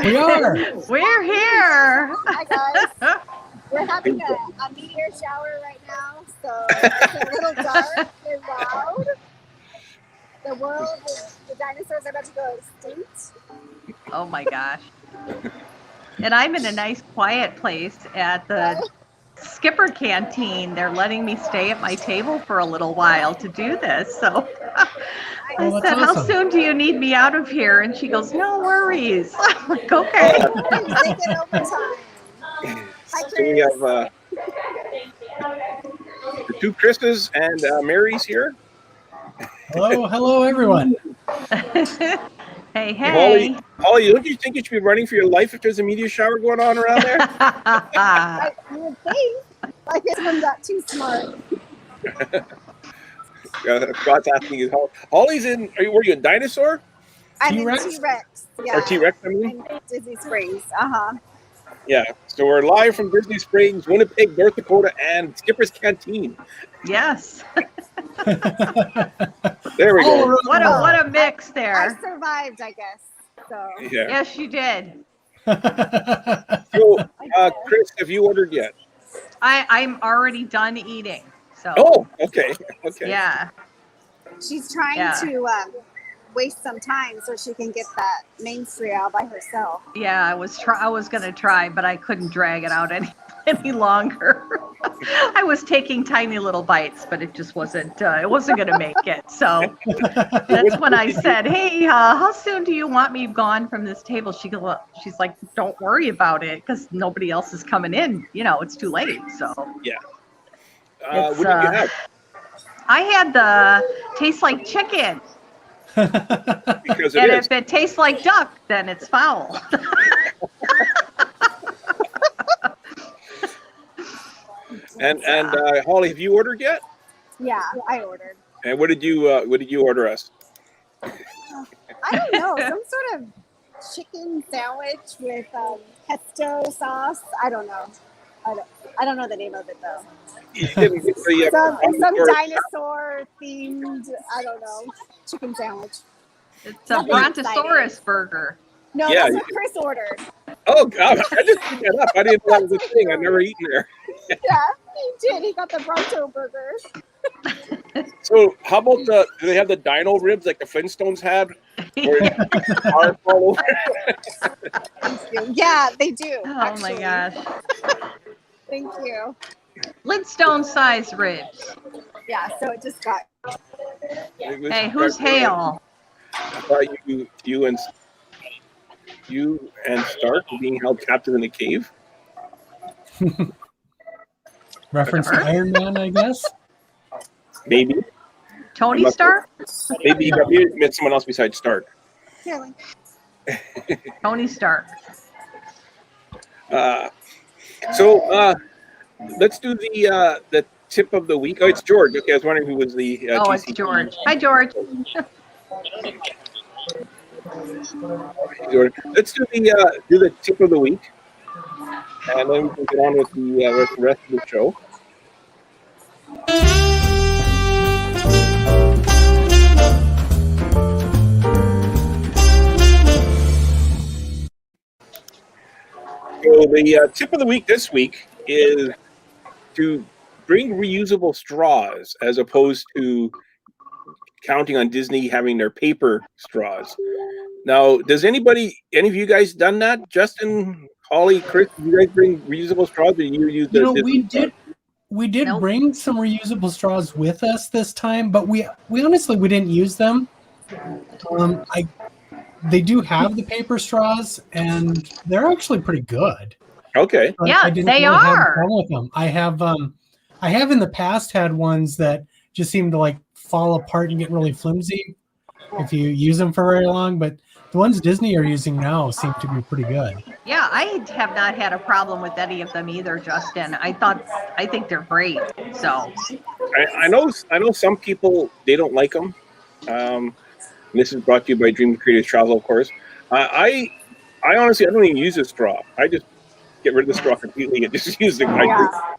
We are. We're here. Hi guys. We're having a meteor shower right now, so it's a little dark and loud. The world, the dinosaurs are about to go extinct. Oh my gosh. And I'm in a nice quiet place at the Skipper Canteen. They're letting me stay at my table for a little while to do this. So I said, awesome. How soon do you need me out of here? And she goes, no worries. I'm like, okay. Take it over time. Hi, So we have the two Chris's and Mary's here. Hello, everyone. Hey. Holly, don't you think you should be running for your life if there's a meteor shower going on around there? You would think. I guess I'm not too smart. Scott's asking you, Holly's in, were you a dinosaur? I'm T-Rex? in T-Rex. Yeah. Or T-Rex, I mean? In Disney Springs. Yeah, so we're live from Disney Springs, Winnipeg, North Dakota, and Skipper's Canteen. Yes. There we go. What a mix I there. survived, I guess. So. Yeah. Yes, you did. So, Chris, have you ordered yet? I'm already done eating. So. Oh, okay. Yeah. She's trying to waste some time so she can get that Main Street out by herself. Yeah, I was gonna try, but I couldn't drag it out any longer. I was taking tiny little bites, but it just wasn't. It wasn't gonna make it. So that's when I said, "Hey, how soon do you want me gone from this table?" She's like, "Don't worry about it, because nobody else is coming in. You know, it's too late." So Yeah. What did you have? I had the taste like chicken. Because And if it tastes like duck, then it's foul. And Holly, have you ordered yet? Yeah, I ordered. And what did you order us? I don't know, some sort of chicken sandwich with pesto sauce. I don't know. I don't know the name of it though. You didn't get the, Some dinosaur themed, I don't know, chicken sandwich. It's a Brontosaurus burger. No, Yeah, that's what Chris ordered. Oh God, I just picked that up. I didn't know that was a thing. I've never eaten there. Yeah, he did. He got the Bronto burger. So how about do they have the dino ribs like the Flintstones had? Where all over? Yeah, they do. Oh actually. my gosh. Thank you. Flintstone size ribs. Yeah, so it just got. Hey, who's Hale? I thought you and Stark were being held captive in a cave. Reference to Iron Man, I guess. Maybe. Tony Stark? Maybe you met someone else besides Stark. Really? Tony Stark. So let's do the tip of the week. Oh, it's George. Okay, I was wondering who was the. It's George. Hi, George. George. Let's do the tip of the week, and then we can get on with the rest of the show. So the tip of the week this week is to bring reusable straws as opposed to counting on Disney having their paper straws. Now, does any of you guys done that? Justin, Holly, Chris, did you guys bring reusable straws? Or you use the Disney we did bring some reusable straws with us this time, but we honestly didn't use them. They do have the paper straws, and they're actually pretty good. Okay. But Yeah, I didn't they really have a are. problem with them. I have in the past had ones that just seem to like fall apart and get really flimsy if you use them for very long. But the ones Disney are using now seem to be pretty good. Yeah, I have not had a problem with any of them either, Justin. I think they're great. So I know some people, they don't like them. This is brought to you by Dream Creators Travel, of course. I honestly, I don't even use a straw. I just get rid of the straw completely and just use the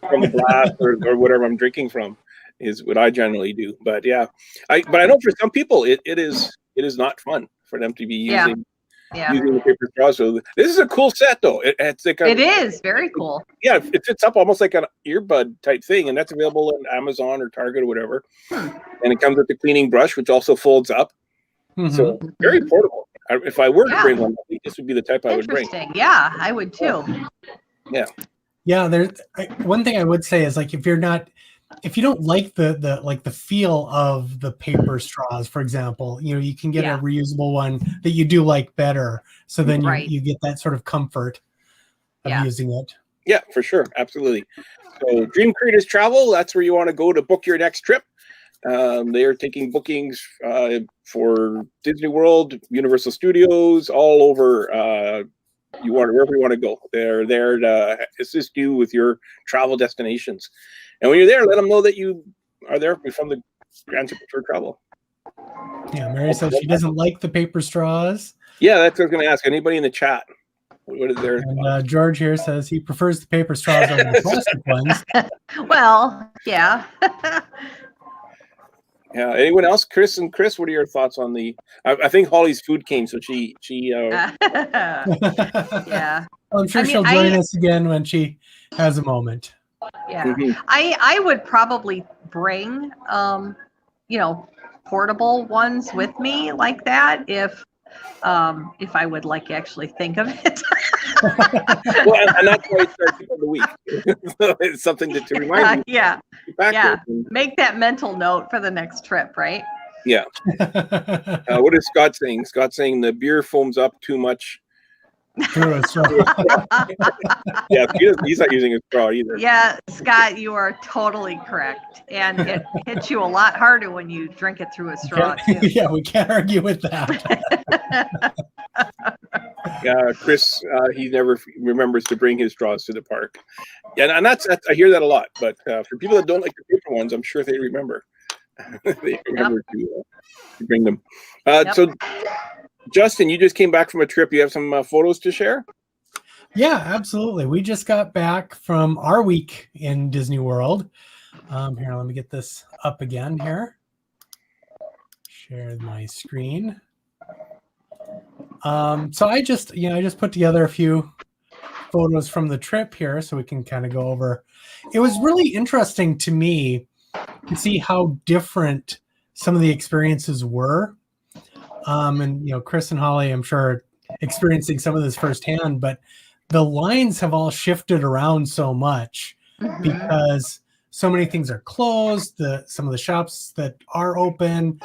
from the glass or whatever I'm drinking from is what I generally do. But yeah, I know for some people it is not fun for them to be using Yeah. using the paper straw. So this is a cool set, though. It's like It is very cool. Yeah, it fits up almost like an earbud type thing, and that's available on Amazon or Target or whatever. And it comes with the cleaning brush, which also folds up. So very portable. If I were to bring one, I think this would be the type I would bring. Interesting. Yeah, I would too. Yeah. Yeah, one thing I would say is like if you don't like the feel of the paper straws, for example, you can get a reusable one that you do like better. So then you get that sort of comfort of using it. Yeah, for sure. Absolutely. So Dream Creators Travel, that's where you want to go to book your next trip. They are taking bookings for Disney World, Universal Studios, all over. Wherever you want to go. They're there to assist you with your travel destinations. And when you're there, let them know that you are there from the Grand Supertour Travel. Yeah, Mary says she doesn't like the paper straws. Yeah, that's what I was going to ask. Anybody in the chat? What is there? And George here says he prefers the paper straws over the plastic ones. Well, yeah. Yeah. Anyone else? Chris, what are your thoughts on the? I think Holly's food came, so she. Yeah. I'm sure she'll join us again when she has a moment. Yeah. I would probably bring portable ones with me like that if I would actually think of it. Well, and that's why it's our tip of the week. So it's something to remind you. Yeah. Make that mental note for the next trip, right? Yeah. What is Scott saying? Scott's saying the beer foams up too much. Through a straw. Yeah, he's not using a straw either. Yeah, Scott, you are totally correct. And it hits you a lot harder when you drink it through a straw, too. Yeah, we can't argue with that. Yeah, Chris, he never remembers to bring his straws to the park. Yeah, and that's I hear that a lot. But for people that don't like the paper ones, I'm sure they remember. They remember to bring them. So, Justin, you just came back from a trip. You have some photos to share? Yeah, absolutely. We just got back from our week in Disney World. Here, let me get this up again here. Share my screen. So I just put together a few photos from the trip here so we can kind of go over. It was really interesting to me to see how different some of the experiences were. And Chris and Holly, I'm sure, experiencing some of this firsthand, but the lines have all shifted around so much because so many things are closed. Some of the shops that are open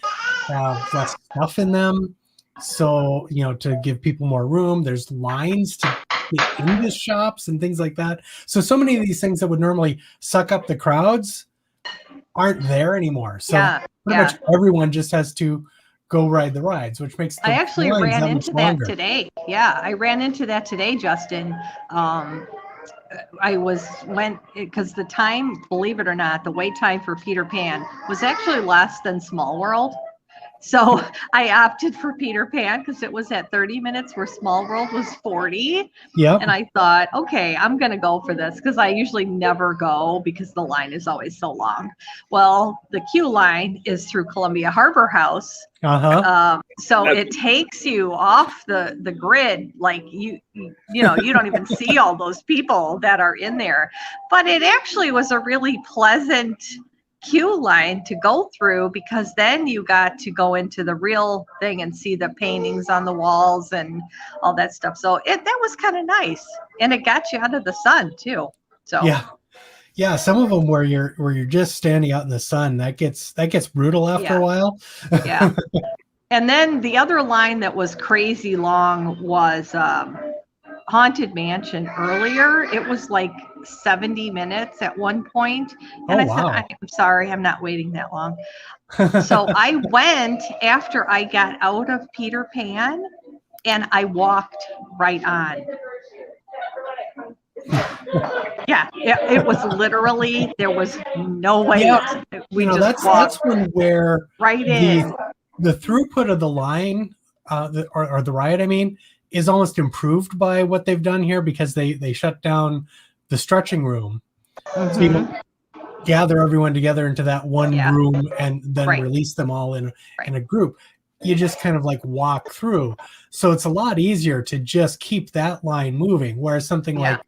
have less stuff in them. So, to give people more room, there's lines to get into shops and things like that. So many of these things that would normally suck up the crowds aren't there anymore. So pretty much everyone just has to go ride the rides, which makes the I actually lines ran that into much that longer. today. Yeah, I ran into that today, Justin. Because the time, believe it or not, the wait time for Peter Pan was actually less than Small World. So I opted for Peter Pan because it was at 30 minutes where Small World was 40. Yeah. And I thought, okay, I'm going to go for this because I usually never go because the line is always so long. Well, the queue line is through Columbia Harbor House. So it takes you off the grid. Like you don't even see all those people that are in there. But it actually was a really pleasant queue line to go through because then you got to go into the real thing and see the paintings on the walls and all that stuff. So that was kind of nice, and it got you out of the sun too. So yeah, some of them where you're just standing out in the sun, that gets brutal after a while. Yeah. And then the other line that was crazy long was Haunted Mansion earlier. It was like 70 minutes at one point. And I said, I'm sorry, I'm not waiting that long. So I went after I got out of Peter Pan and I walked right on. Yeah, it was literally, there was no wait. Yeah, we just that's when where right in. The throughput of the line, or the ride, I mean, is almost improved by what they've done here because they shut down the stretching room. So you can gather everyone together into that one room and then release them all in a group. you just kind of like walk through. So it's a lot easier to just keep that line moving. Whereas something like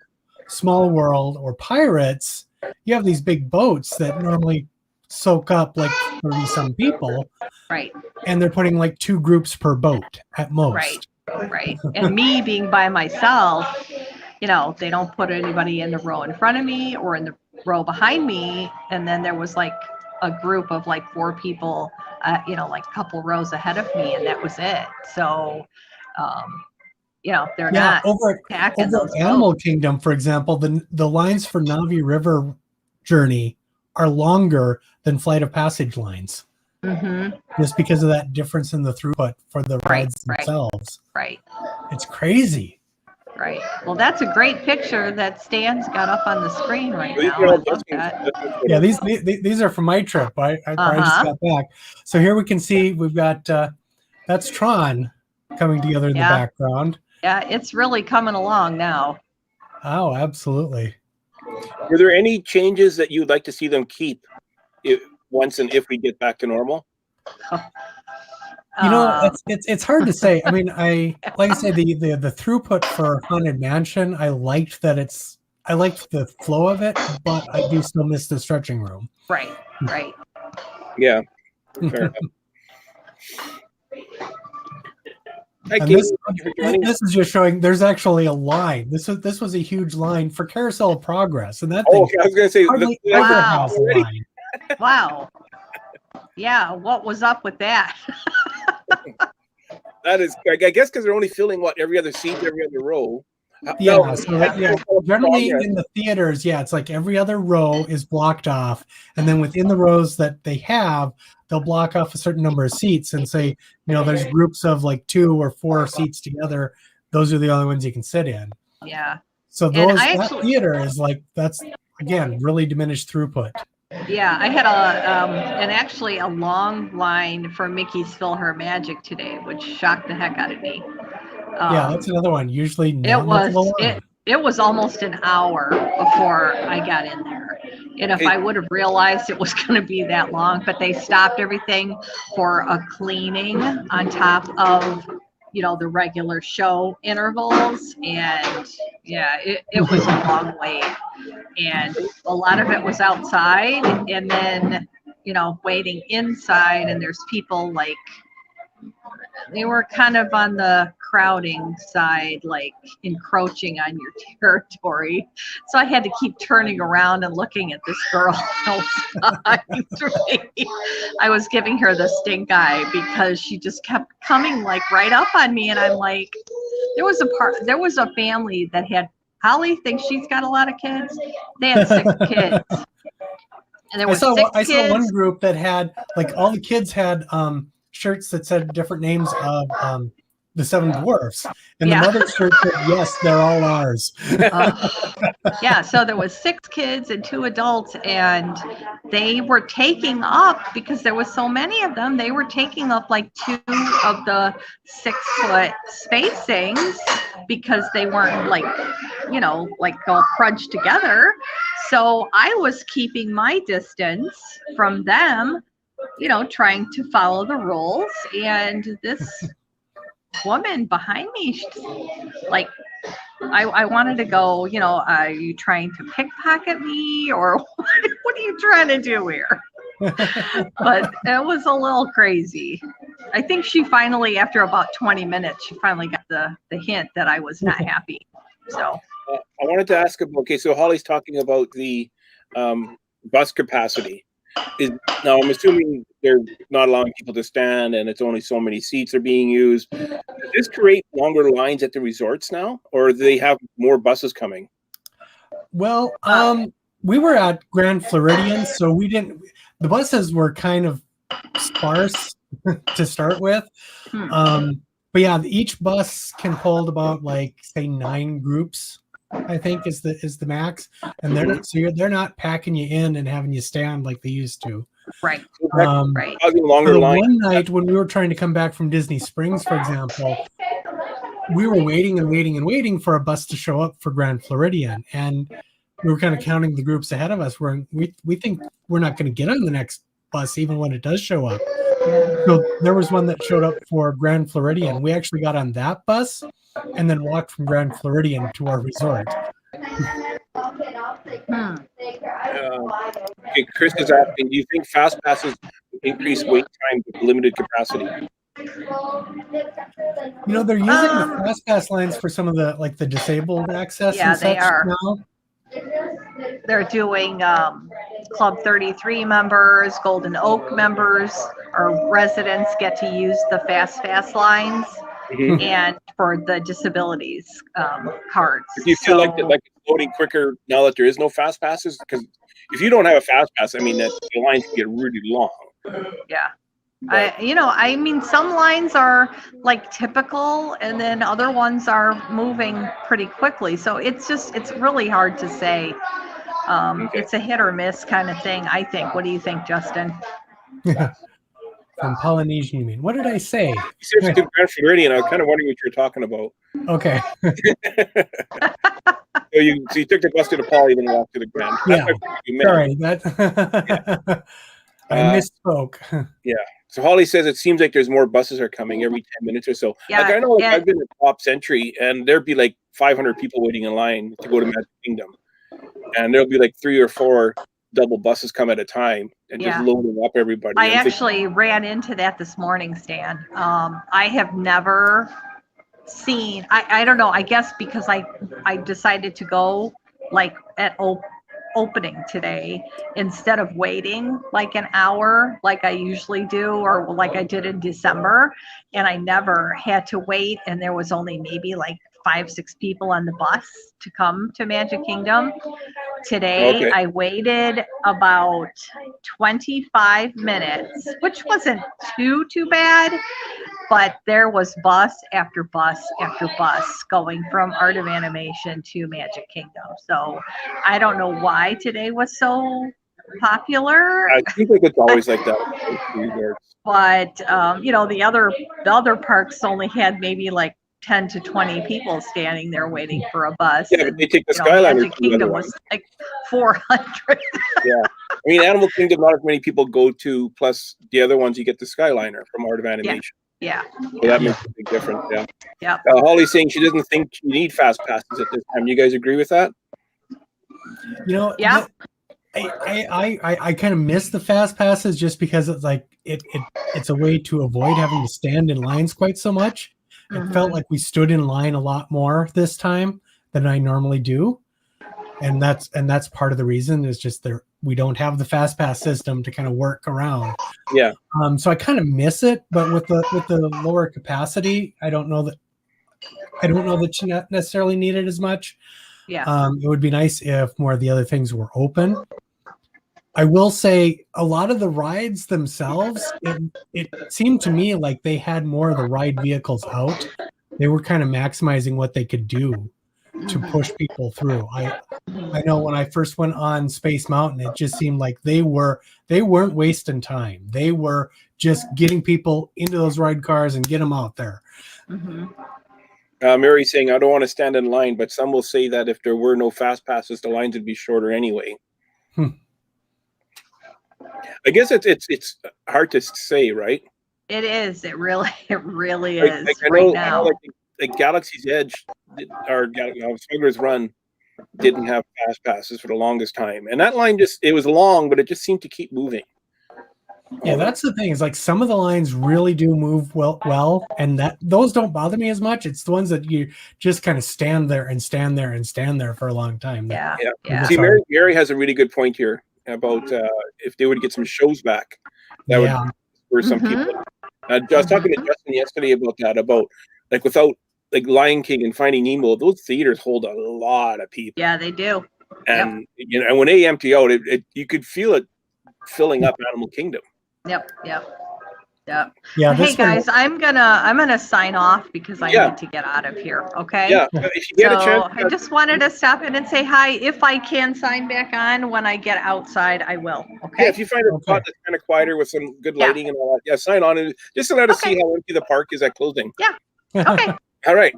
Small World or Pirates, you have these big boats that normally soak up like 30 some people. Right. And they're putting like 2 groups per boat at most. Right. And me being by myself, you know, they don't put anybody in the row in front of me or in the row behind me. And then there was like a group of like 4 people, you know, like a couple rows ahead of me, and that was it. So, you know, they're not over Animal Kingdom, for example, the lines for Navi River Journey are longer than Flight of Passage lines. Just because of that difference in the throughput for the rides themselves. Right. It's crazy. Right. Well, that's a great picture that Stan's got up on the screen right now. I love that. Yeah, these are from my trip. I just got back. So here we can see we've got that's Tron coming together in the background. Yeah, it's really coming along now. Oh, absolutely. Were there any changes that you'd like to see them keep once and if we get back to normal? You know, it's hard to say. I mean, like I said, the throughput for Haunted Mansion, I liked the flow of it, but I do still miss the stretching room. Right. Yeah. Fair enough. And this is just showing there's actually a line. This was a huge line for Carousel of Progress, and that thing. Okay, I was going to say hardly ever has a line. Wow. Yeah, what was up with that? That is, I guess, because they're only filling every other seat, every other row. Generally in the theaters, it's like every other row is blocked off, and then within the rows that they have, they'll block off a certain number of seats and say, you know, there's groups of like 2 or 4 seats together. Those are the only ones you can sit in. Yeah. So that theater is like, that's again really diminished throughput. Yeah, I had a long line for Mickey's Fill Her Magic today, which shocked the heck out of me. That's another one. Usually it was almost an hour before I got in there. And if I would have realized it was going to be that long, but they stopped everything for a cleaning on top of, you know, the regular show intervals. And it was a long wait. And a lot of it was outside, and then, you know, waiting inside, and there's people like, they were kind of on the crowding side, like encroaching on your territory. So I had to keep turning around and looking at this girl outside me. I was giving her the stink eye because she just kept coming like right up on me. And I'm like, there was a family that had, Holly thinks she's got a lot of kids. They had 6 kids. And there were I saw one group that had, like, all the kids had shirts that said different names of the 7 dwarfs, and the mother's shirt said, "Yes, they're all ours." So there was 6 kids and 2 adults, and they were taking up, because there was so many of them, they were taking up like 2 of the 6-foot spacings, because they weren't like, you know, like all crunched together. So I was keeping my distance from them, you know, trying to follow the rules. And this woman behind me, like, I wanted to go, you know, are you trying to pickpocket me, or what are you trying to do here? But it was a little crazy. I think she finally, after about 20 minutes, she finally got the hint that I was not happy. So I wanted to ask about, okay, so Holly's talking about the bus capacity. Now, I'm assuming they're not allowing people to stand, and it's only so many seats are being used. Does this create longer lines at the resorts now, or do they have more buses coming? Well, we were at Grand Floridian, so the buses were kind of sparse to start with. But yeah, each bus can hold about, like, say 9 groups, I think is the max, and they're not packing you in and having you stand like they used to. Right. Longer line. One night when we were trying to come back from Disney Springs, for example, we were waiting for a bus to show up for Grand Floridian, and we were kind of counting the groups ahead of us. We think we're not going to get on the next bus even when it does show up. So there was one that showed up for Grand Floridian. We actually got on that bus and then walked from Grand Floridian to our resort. Okay, Chris is asking, do you think fast passes increase wait time with limited capacity? They're using the fast pass lines for some of the disabled access and such they are. now. They're doing Club 33 members, Golden Oak members, or residents get to use the fast lines, and for the disabilities cards. Do you feel like it's loading quicker now that there is no fast passes? Because if you don't have a fast pass, I mean, the lines can get really long. Yeah. I mean, some lines are like typical, and then other ones are moving pretty quickly. So it's really hard to say. It's a hit or miss kind of thing, I think. What do you think, Justin? From Polynesian, you mean? What did I say? You said to Grand Floridian. I was kind of wondering what you were talking about. Okay. So you took the bus to the Poly, then walked to the Grand. Yeah. Sorry, I misspoke. Yeah. So Holly says it seems like there's more buses are coming every 10 minutes or so. Yeah, I know I've been at Top Century, and there'd be like 500 people waiting in line to go to Magic Kingdom. And there'll be like 3 or 4 double buses come at a time and just loading up everybody. I actually ran into that this morning, Stan. I have never seen, I don't know, I guess because I decided to go like at opening today instead of waiting like an hour like I usually do, or like I did in December, and I never had to wait, and there was only maybe like 5-6 people on the bus to come to Magic Kingdom. Today, I waited about 25 minutes, which wasn't too bad, but there was bus after bus after bus going from Art of Animation to Magic Kingdom. So I don't know why today was so popular. I think it's always like that. But the other parks only had maybe like 10 to 20 people standing there waiting for a bus. Yeah, but they take the Skyliner. Magic Kingdom was like 400. Yeah. I mean, Animal Kingdom, not as many people go to, plus the other ones, you get the Skyliner from Art of Animation. Yeah. So that makes a big difference, yeah. Yeah. Holly's saying she doesn't think you need fast passes at this time. You guys agree with that? Yeah. I kind of miss the fast passes just because it's like it's a way to avoid having to stand in lines quite so much. It felt like we stood in line a lot more this time than I normally do, and that's part of the reason is just we don't have the fast pass system to kind of work around. Yeah. So I kind of miss it, but with the lower capacity, I don't know that you not necessarily need it as much. Yeah. It would be nice if more of the other things were open. I will say a lot of the rides themselves, it seemed to me like they had more of the ride vehicles out. They were kind of maximizing what they could do to push people through. I know when I first went on Space Mountain, it just seemed like they weren't wasting time. They were just getting people into those ride cars and get them out there. Mary's saying, I don't want to stand in line, but some will say that if there were no fast passes, the lines would be shorter anyway. I guess it's hard to say, right? It is. It really is. I know, like Galaxy's Edge or Smuggler's Run didn't have fast passes for the longest time, and that line it was long, but it just seemed to keep moving. Yeah, that's the thing. Is like some of the lines really do move well, and those don't bother me as much. It's the ones that you just kind of stand there for a long time. Yeah. See, Mary has a really good point here about if they would get some shows back, that would for some people. I was talking to Justin yesterday about that, about like without like Lion King and Finding Nemo, those theaters hold a lot of people. Yeah, they do. And and when they empty out, you could feel it filling up Animal Kingdom. Yep. Yeah. Hey guys, I'm gonna sign off because I need to get out of here. Okay. Yeah. If you get a chance, I just wanted to stop in and say hi. If I can sign back on when I get outside, I will. Okay. Yeah. If you find a spot that's kind of quieter with some good lighting and all that, sign on and just to let us see how empty the park is at closing. Yeah. Okay. All right.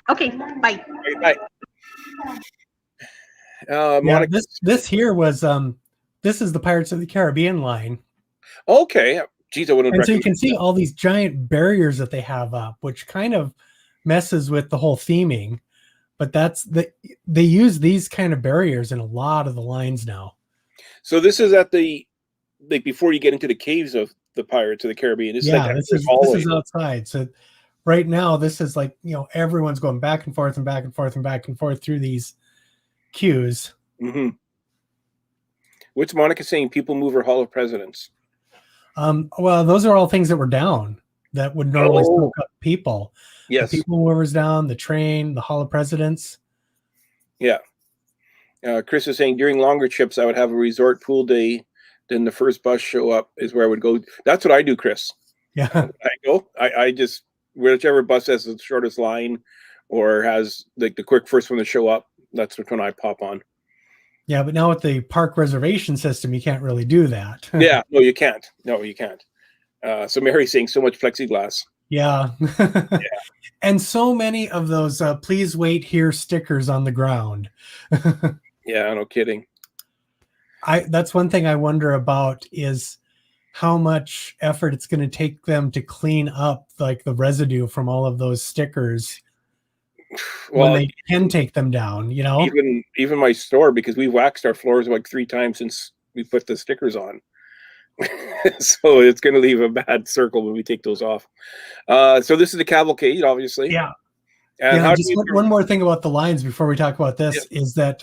Okay. Bye. Bye. Monica. This here was this is the Pirates of the Caribbean line. Okay. Geez, I wouldn't And so you recommend can see that. all these giant barriers that they have up, which kind of messes with the whole theming. But they use these kind of barriers in a lot of the lines now. So this is at the like before you get into the caves of the Pirates of the Caribbean. It's like Yeah, that this first is hallway. outside. So right now, this is like, everyone's going back and forth and back and forth and back and forth through these queues. Mm-hmm. What's Monica saying? People mover Hall of Presidents. Well, those are all things that were down that would normally soak up people. Yes. The people movers down, the train, the Hall of Presidents. Yeah. Chris is saying during longer trips, I would have a resort pool day. Then the first bus show up is where I would go. That's what I do, Chris. Yeah. I go. I just whichever bus has the shortest line or has like the quick first one to show up. That's when I pop on. Yeah, but now with the park reservation system, you can't really do that. Yeah, no, you can't. No, you can't. So Mary's saying so much plexiglass. Yeah. Yeah. And so many of those please wait here stickers on the ground. Yeah, no kidding. That's one thing I wonder about is how much effort it's going to take them to clean up like the residue from all of those stickers when they can take them down, Even my store, because we waxed our floors like 3 times since we put the stickers on. So it's going to leave a bad circle when we take those off. So this is the cavalcade, obviously. Yeah. And yeah, just one more thing about the lines before we talk about this is that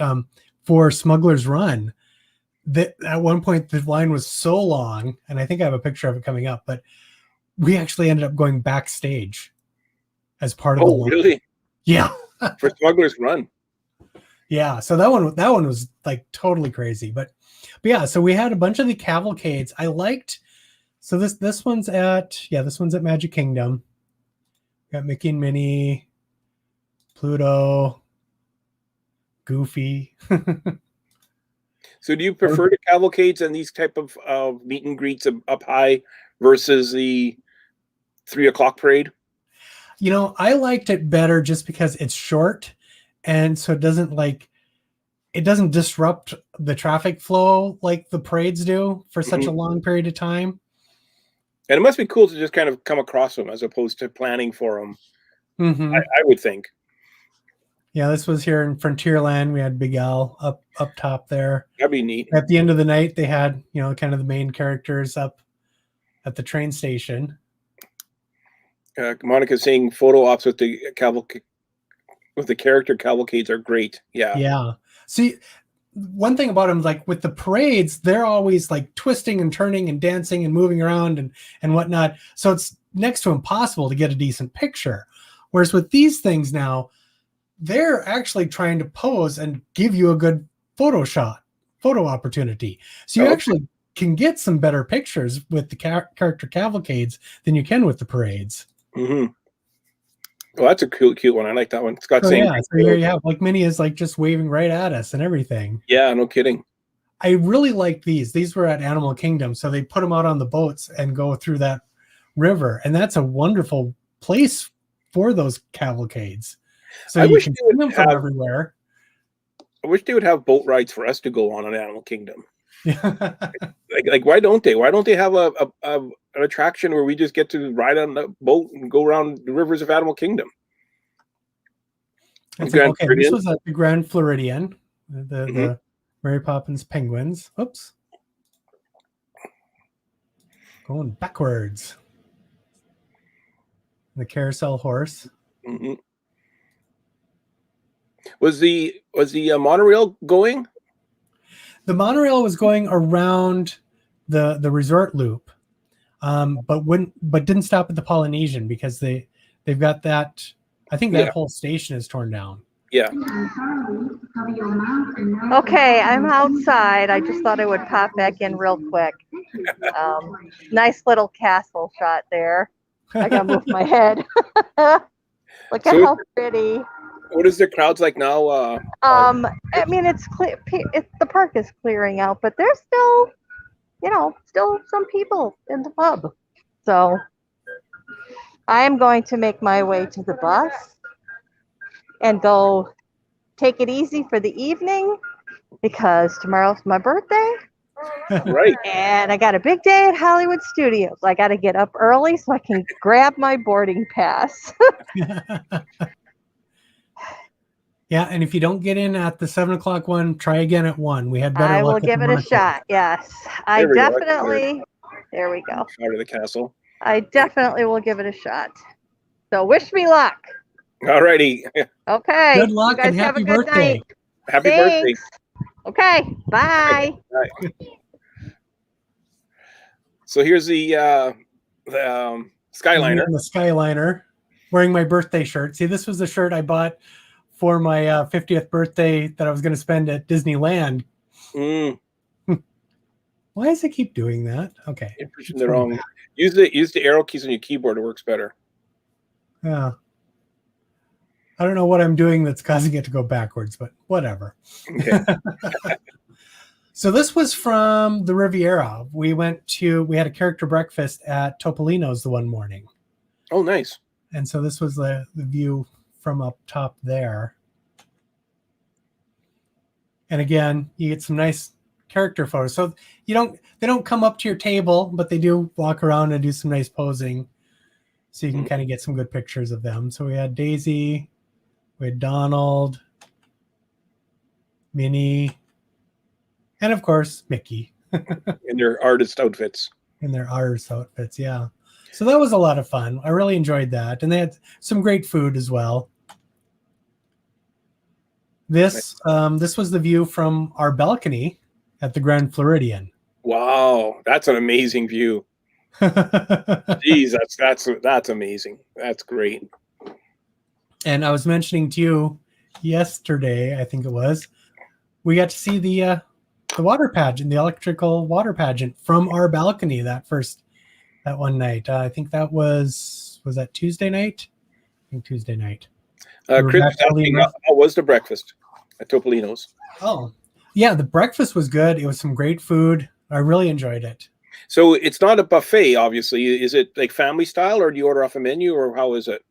for Smuggler's Run, that at one point the line was so long, and I think I have a picture of it coming up, but we actually ended up going backstage as part of the line. Really? Yeah. For Smuggler's Run. Yeah, so that one was like totally crazy, but yeah, so we had a bunch of the cavalcades. I liked, so this one's at Magic Kingdom. Got Mickey and Minnie, Pluto, Goofy. So do you prefer the cavalcades and these type of meet and greets up high versus the 3 o'clock parade? I liked it better just because it's short, and so it doesn't disrupt the traffic flow like the parades do for such a long period of time. And it must be cool to just kind of come across them as opposed to planning for them. Mm-hmm. I would think. Yeah, this was here in Frontierland. We had Big Al up top there. That'd be neat. At the end of the night, they had, kind of the main characters up at the train station. Monica's saying photo ops with the character cavalcades are great. Yeah. Yeah. See, one thing about them, like with the parades, they're always like twisting and turning and dancing and moving around and whatnot. So it's next to impossible to get a decent picture. Whereas with these things now, they're actually trying to pose and give you a good photo opportunity. So you actually can get some better pictures with the character cavalcades than you can with the parades. Mm-hmm. Well, that's a cute one. I like that one. It's got saying. Yeah, so here you have like Minnie is like just waving right at us and everything. Yeah, no kidding. I really like these. These were at Animal Kingdom, so they put them out on the boats and go through that river, and that's a wonderful place for those cavalcades. So you can see them from everywhere. I wish they would have boat rides for us to go on Animal Kingdom. like why don't they? Why don't they have an attraction where we just get to ride on the boat and go around the rivers of Animal Kingdom? This was at the Grand Floridian, the Mary Poppins Penguins. Oops. Going backwards. The carousel horse. Mm-hmm. Was the monorail going? The monorail was going around the resort loop, but didn't stop at the Polynesian because they've got that. I think that whole station is torn down. Yeah. Okay, I'm outside. I just thought I would pop back in real quick. Nice little castle shot there. I gotta move my head. Look at how pretty. What is the crowds like now? I mean, it's clear. The park is clearing out, but there's still, still some people in the pub. So I am going to make my way to the bus and go take it easy for the evening because tomorrow's my birthday Right. And I got a big day at Hollywood Studios. I got to get up early so I can grab my boarding pass. Yeah, and if you don't get in at the 7 o'clock one, try again at 1. We had better I luck will at give the it a 1 o'clock. shot. Yes, I There we go. definitely. There we go. Out of the castle. I definitely will give it a shot. So wish me luck. All righty. Okay. Good luck You guys and have a happy good birthday. night. Happy birthday. Thanks. Okay. Bye. So here's the Skyliner. In the Skyliner, wearing my birthday shirt. See, this was the shirt I bought for my 50th birthday that I was going to spend at Disneyland. Mm, Why does it keep doing that? Okay. you're pushing the wrong. Use the arrow keys on your keyboard. It works better. Yeah. I don't know what I'm doing that's causing it to go backwards, but whatever. Okay. So this was from the Riviera. We had a character breakfast at Toppolinos the one morning. Oh, nice. And so this was the view from up top there. And again, you get some nice character photos. So they don't come up to your table, but they do walk around and do some nice posing. So you can kind of get some good pictures of them. So we had Daisy, we had Donald, Minnie, and of course Mickey. In their artist outfits. In their artist outfits, yeah. So that was a lot of fun. I really enjoyed that. And they had some great food as well. This was the view from our balcony at the Grand Floridian. Wow, that's an amazing view. Geez, that's amazing. That's great. And I was mentioning to you yesterday, I think it was, we got to see the water pageant, the electrical water pageant from our balcony that one night. I think that was that Tuesday night? I think Tuesday night. Chris was asking, how was the breakfast at Toppolinos? Oh, yeah, the breakfast was good. It was some great food. I really enjoyed it. So it's not a buffet, obviously. Is it like family style, or do you order off a menu, or how is it?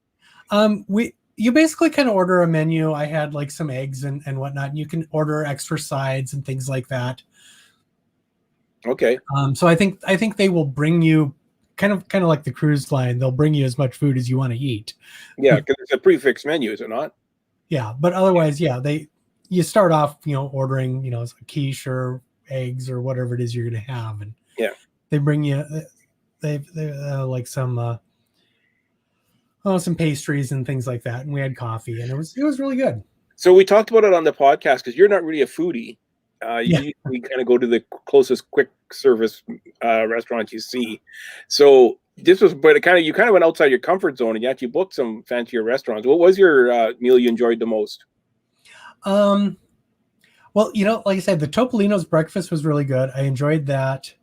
You basically kind of order a menu. I had like some eggs and whatnot, and you can order extra sides and things like that. Okay. So I think they will bring you kind of like the cruise line. They'll bring you as much food as you want to eat. Yeah, because it's a prefix menu, is it not? Yeah, but otherwise, yeah, you start off, ordering, a quiche or eggs or whatever it is you're going to have, and yeah, they bring you they like some pastries and things like that, and we had coffee, and it was really good. So we talked about it on the podcast because you're not really a foodie. We kind of go to the closest quick service restaurant you see. So this was, but you kind of went outside your comfort zone, and yet you booked some fancier restaurants. What was your meal you enjoyed the most? Well, like I said, the Toppolinos breakfast was really good. I enjoyed that.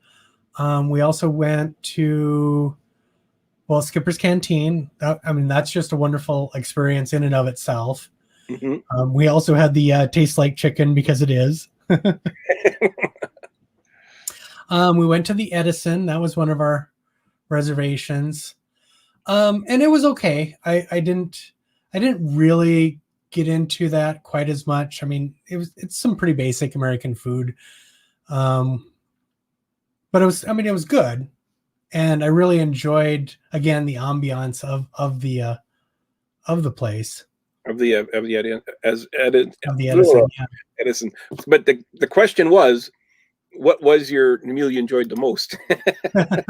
We also went to, Skipper's Canteen. That's just a wonderful experience in and of itself. Mm-hmm. We also had the Taste Like Chicken, because it is. We went to the Edison. That was one of our reservations. And it was okay. I didn't really get into that quite as much. It's some pretty basic American food. But it was good. And I really enjoyed, again, the ambiance of the place. Of the Edison. Yeah. Edison. But the question was, what was your meal you enjoyed the most? That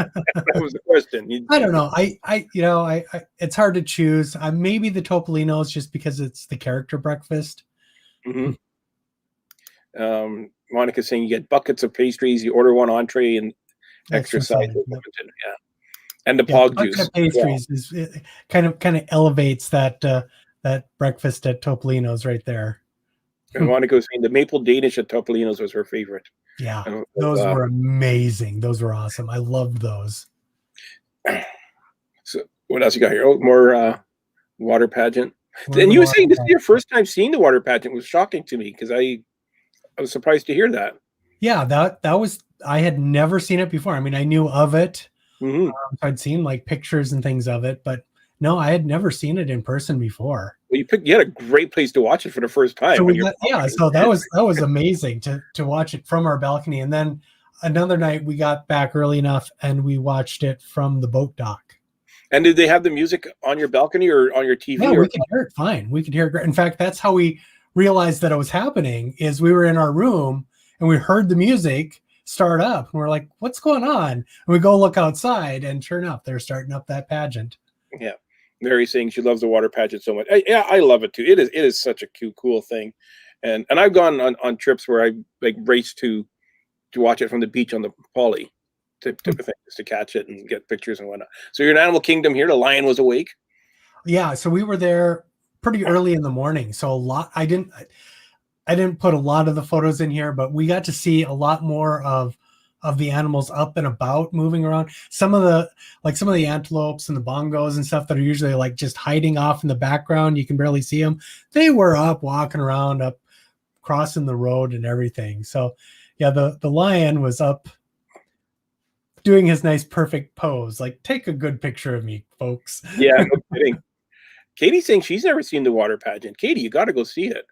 was the question. I don't know. I it's hard to choose. Maybe the Toppolinos, just because it's the character breakfast. Mm-hmm. Monica's saying you get buckets of pastries, you order one entree and extra sides. Yeah. And the pog juice. Pastries is it kind of elevates that breakfast at Toppolinos right there. And Monica was saying the maple Danish at Toppolinos was her favorite. Yeah, those were amazing. Those were awesome. I loved those. So what else you got here? Oh, more water pageant. And you were saying this is your first time seeing the water pageant. It was shocking to me because I was surprised to hear that. Yeah, that was, I had never seen it before. I knew of it. Mm-hmm. I'd seen like pictures and things of it, but no, I had never seen it in person before. Well, you had a great place to watch it for the first time. So so that was amazing to watch it from our balcony. And then another night we got back early enough and we watched it from the boat dock. And did they have the music on your balcony or on your TV? Yeah, we could hear it fine. We could hear it. In fact, that's how we realized that it was happening. Is we were in our room and we heard the music start up, and we're like, "What's going on?" And we go look outside, and sure enough, they're starting up that pageant. Yeah, Mary saying she loves the water pageant so much. I love it too. It is such a cool thing, and I've gone on trips where I like race to watch it from the beach on the Polly. Type of thing, just to catch it and get pictures and whatnot. So you're in Animal Kingdom here. The lion was awake. Yeah, so we were there pretty early in the morning. So a lot. I didn't put a lot of the photos in here, but we got to see a lot more of the animals up and about, moving around. Some of the antelopes and the bongos and stuff that are usually like just hiding off in the background. You can barely see them. They were up, walking around, up, crossing the road and everything. So yeah, the lion was up, doing his nice perfect pose, like, take a good picture of me, folks. Yeah, no kidding. Katie's saying she's never seen the water pageant. Katie, you got to go see it.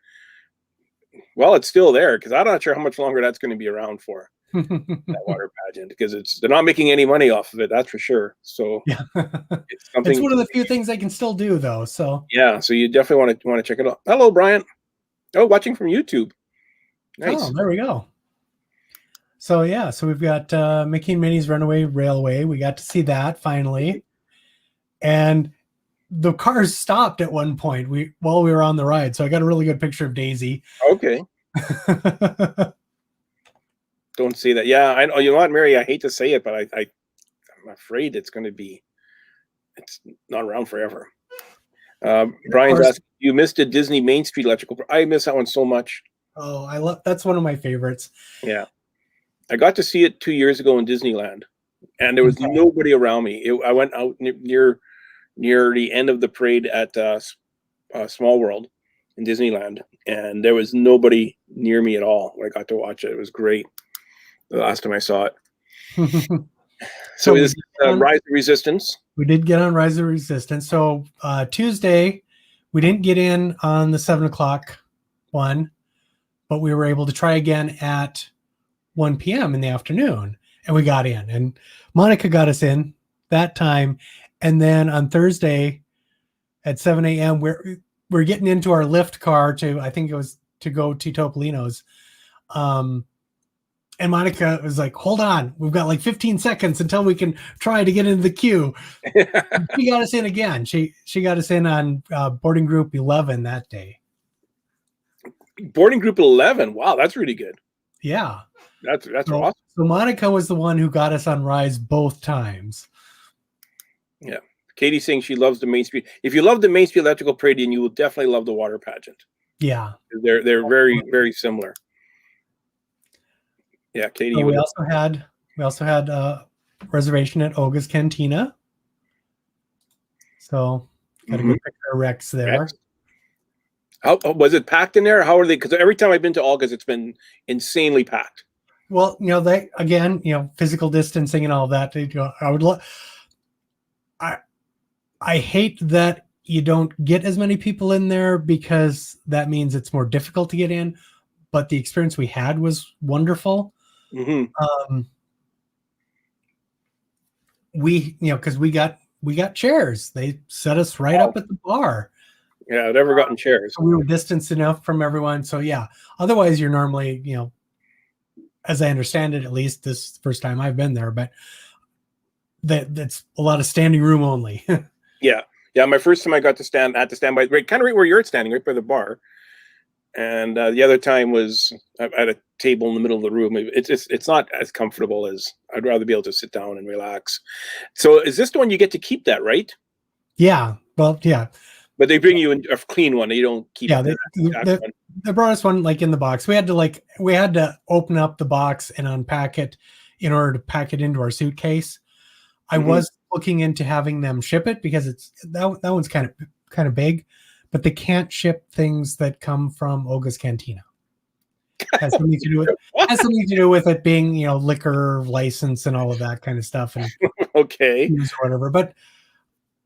Well, it's still there because I'm not sure how much longer that's going to be around for, that water pageant, because they're not making any money off of it, that's for sure. So yeah, it's something. It's one of the few things I can still do, though. So yeah, so you definitely want to check it out. Hello, Brian. Oh, watching from YouTube. Nice. Oh, there we go. So yeah, so we've got Mickey and Minnie's Runaway Railway. We got to see that finally, and the cars stopped at one point while we were on the ride. So I got a really good picture of Daisy. Okay. Don't see that. Yeah, I know. You know what, Mary? I hate to say it, but I'm afraid it's not around forever. Brian's asking, you missed a Disney Main Street electrical. I miss that one so much. Oh, that's one of my favorites. Yeah. I got to see it 2 years ago in Disneyland, and there was nobody around me. I went out near the end of the parade at Small World in Disneyland, and there was nobody near me at all when I got to watch it. It was great the last time I saw it. So this is Rise of Resistance. We did get on Rise of Resistance. So Tuesday, we didn't get in on the 7 o'clock one, but we were able to try again at 1 p.m. in the afternoon, and we got in. And Monica got us in that time. And then on Thursday at 7 a.m., we're getting into our lift car I think it was to go to Toppolinos. And Monica was like, hold on, we've got like 15 seconds until we can try to get into the queue. She got us in again. She got us in on boarding group 11 that day. Boarding group 11. Wow, that's really good. Yeah. That's awesome. So Monica was the one who got us on Rise both times. Yeah. Katie's saying she loves the Main Street. If you love the Main Street Electrical Parade, then you will definitely love the water pageant. Yeah. They're very, very similar. Yeah, Katie. So we also had a reservation at Olga's Cantina. So got a good picture of Rex there. Rex. How was it packed in there? How are they? Because every time I've been to Olga's, it's been insanely packed. Well, they again, physical distancing and all that. I hate that you don't get as many people in there because that means it's more difficult to get in. But the experience we had was wonderful. Mm-hmm. Because we got chairs. They set us right up at the bar. Yeah, I've never gotten chairs. So we were distanced enough from everyone. So yeah, otherwise you're normally, as I understand it, at least this first time I've been there, but that's a lot of standing room only. Yeah. My first time I had to stand by kind of right where you're standing, right by the bar. And the other time was at a table in the middle of the room. It's not as comfortable as I'd rather be able to sit down and relax. So is this the one you get to keep that, right? Yeah. Well, yeah. But they bring you a clean one. You don't keep. Yeah, they brought us one like in the box. We had to open up the box and unpack it in order to pack it into our suitcase. I was looking into having them ship it because that one's kind of big, but they can't ship things that come from Olga's Cantina. Has something to do with it being liquor license and all of that kind of stuff and okay or whatever. But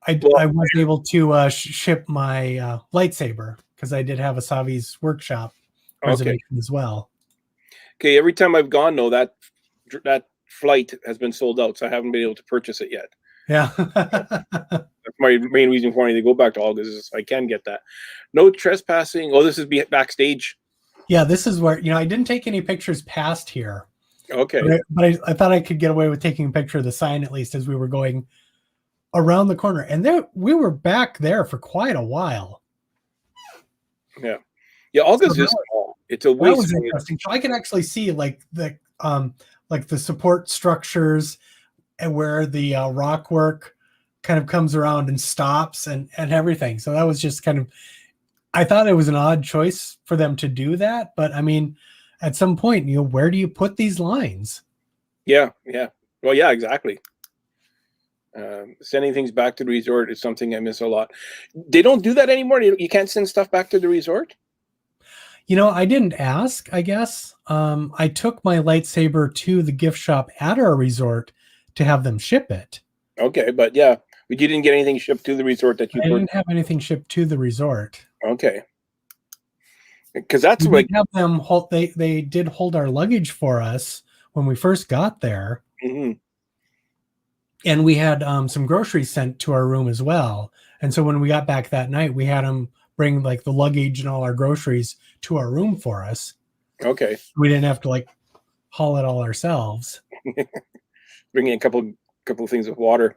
I was able to ship my lightsaber because I did have a Savi's workshop reservation as well. Okay, every time I've gone, though, that that flight has been sold out, so I haven't been able to purchase it yet. Yeah. That's my main reason for wanting to go back to August is I can get that. No trespassing. Oh, this is backstage. Yeah, this is where, I didn't take any pictures past here. Okay. But I thought I could get away with taking a picture of the sign at least as we were going around the corner. And we were back there for quite a while. Yeah. Yeah, August is small. It's a That waste. was interesting. So I can actually see like the support structures and where the rock work kind of comes around and stops and everything. So that was just kind of, I thought it was an odd choice for them to do that. But I mean, at some point, where do you put these lines? Yeah. Well, yeah, exactly. Sending things back to the resort is something I miss a lot. They don't do that anymore. You can't send stuff back to the resort. I didn't ask, I guess. I took my lightsaber to the gift shop at our resort to have them ship it. Okay, but you didn't get anything shipped to the resort that you didn't have anything shipped to the resort. Okay. Because that's we have them hold, they did hold our luggage for us when we first got there. Mm-hmm. And we had some groceries sent to our room as well. And so when we got back that night, we had them bring like the luggage and all our groceries to our room for us. Okay. We didn't have to haul it all ourselves. Bringing a couple of things of water.